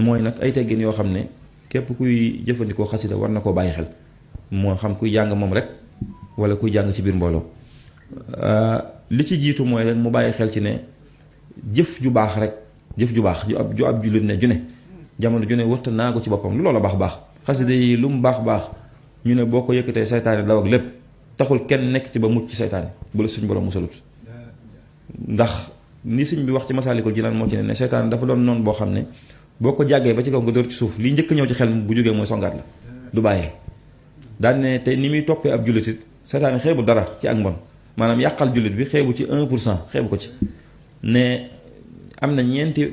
mooy nag ay teggin yoo xam ne képp kuy jëfandikoo xasida war na koo bàyyi xel moo xam kuy jàng moom rek wala kuy jàng ci biir mbooloo li ci jiitu mooy rek mu bàyyi xel ci ne jëf ju baax rek jëf ju baax ju ab jullit ne ju ne jamono ju ne wërta naa ko ci boppam lu loola baax xasida yi lu mu baax ñu ne boo ko yëkkatee saytaane daw ak lépp taxul kenn nekk ci ba mucc ci saytaane bu la suñ borom musalut ndax ni sëñ bi wax ci Masaalikul Jinaan moo ci ne saytaane dafa doon noonu boo xam ne boo ko jàggee ba ci kaw nga dóor ci suuf li njëkk ñëw ci xel bu jógee mooy songaat la du bàyyee daan ne te ni muy toppee ab jullit it saytaane xeebu dara ci ak mbon maanaam yàqal jullit bi xeebu ci 1% xeebu ko ci ne am na ñeenti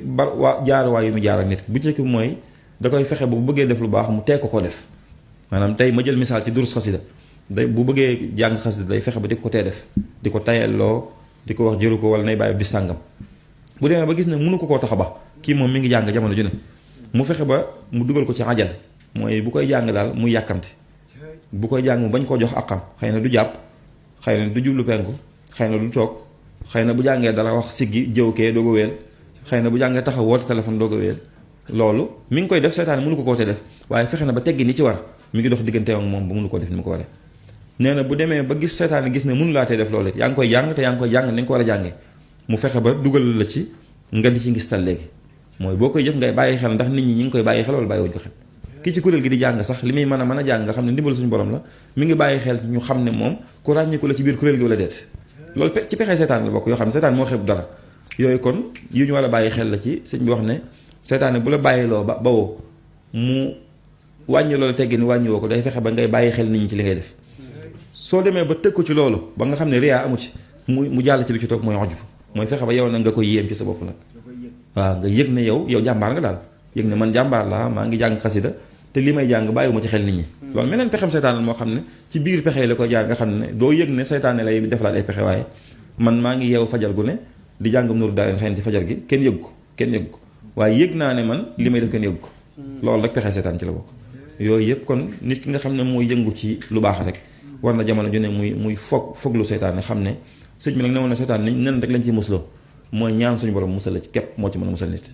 jaaruwaay yu mu jaar ak nit bu ci mooy da koy fexe bu bëggee def lu baax mu teg ko def maanaam tey ma jël misaal ci durus xasida day bu bëggee jàng xasida day fexe ba di ko tee def di ko tayelloo di ko wax jëru ko wala nay bàyyi bis sàngam bu demee ba gis ne mënu ko koo tax a ba kii moom mi ngi jàng jamono ju ne mu fexe ba mu dugal ko ci ajal mooy bu koy jàng daal muy yàkkamti bu koy jàng mu bañ koo jox àqam xëy na du jàpp xëy na du jublu penku xëy na du toog xëy na bu jàngee dara wax siggi jëw kee doog a wéel xëy na bu jàngee taxaw woote téléphone doog a wéel loolu mi ngi koy def seytaane mënu ko koo te def waaye fexe na ba teggi ni ci war mi ngi dox diggante ak moom ba mënu koo def ni mu ko waree nee na bu demee ba gis seytaane gis ne mënu laa tee def loolu yaa ngi koy jàng te yaa ngi koy jàng ni nga ko war a jàngee mu fexe ba dugal la ci nga di ci ngistal léegi mooy boo koy jëf ngay bàyyi xel ndax nit ñi ngi koy bàyyi xel wala bàyyiwuñ ko xel kii ci kuréel gi di jàng sax li muy mën a jàng nga xam ne ndimbal suñu borom la mi ngi bàyyi xel ñu xam ne moom ku ràññiku la ci biir kuréel gi wala déet loolu ci pexe seytaan la bokk yoo xam ne seytaan moo xeeb dara yooyu kon yu ñu war a bàyyi xel la ci sëñ bi wax ne seytaane bu la bàyyiloo ba bawoo mu wàññi loolu teggin wàññi woo ko day fexe ba ngay bàyyi xel nit ñi ci li ngay def soo demee ba tëg ko ci loolu ba nga xam ne riyaa amu ci mu jàll ci bi ci toog mooy xoj mooy fexe ba yow nag nga koy yéem ci sa bopp nag waaw nga yëg ne yow jàmbaar nga daal yëg ne man jàmbaar laa maa ngi jàng xasida te li may jàng bàyyiwuma ci xel nit ñi loolu meneen pexem seytaane moo xam ne ci biir pexe la koy jaar nga xam ne doo yëg ne seytaane lay defalaat ay pexe waaye man maa ngi yeewu fajar gu ne di jàng Nuuru Daarayni xëy na ci fajar gi kenn yëg ko waaye yëg naa ne man li may def kenn yëg ko loolu rek pexe seytaan ci la bokk yooyu yëpp kon nit ki nga xam ne mooy yëngu ci lu baax rek war na jamono ju ne muy foglu seytaane xam ne sëñ bi nag ne woon na seytaan ni nen rek lañ ciy musloo mooy ñaan suñu borom musal la ci képp moo ci mën a musal nit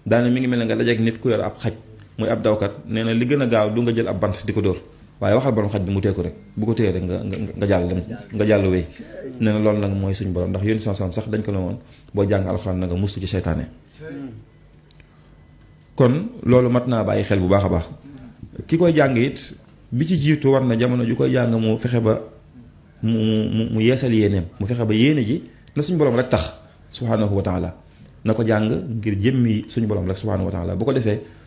daane mi ngi mel ne nga dajeek nit ku yor ab xaj muy ab dawkat nee na li gën a gaaw du nga jël ab bant di ko dóor waaye waxal borom xaj bi mu teeku rek bu ko téye rek nga jàll wéy nee na loolu nag mooy suñu borom ndax yónni sax dañ ko ne woon boo jàng alxuraan na nga mustu ci seytaane kon loolu mat naa bàyyi xel bu baax a baax ki koy jàng it bi ci jiitu war na jamono ju koy jàng mu fexe ba mu yeesal yéeneem mu fexe ba yéene ji na suñu borom rek tax subhanahu wa taala na ko jàng ngir jëmmi suñu borom rek subhanahu wa taala bu ko defee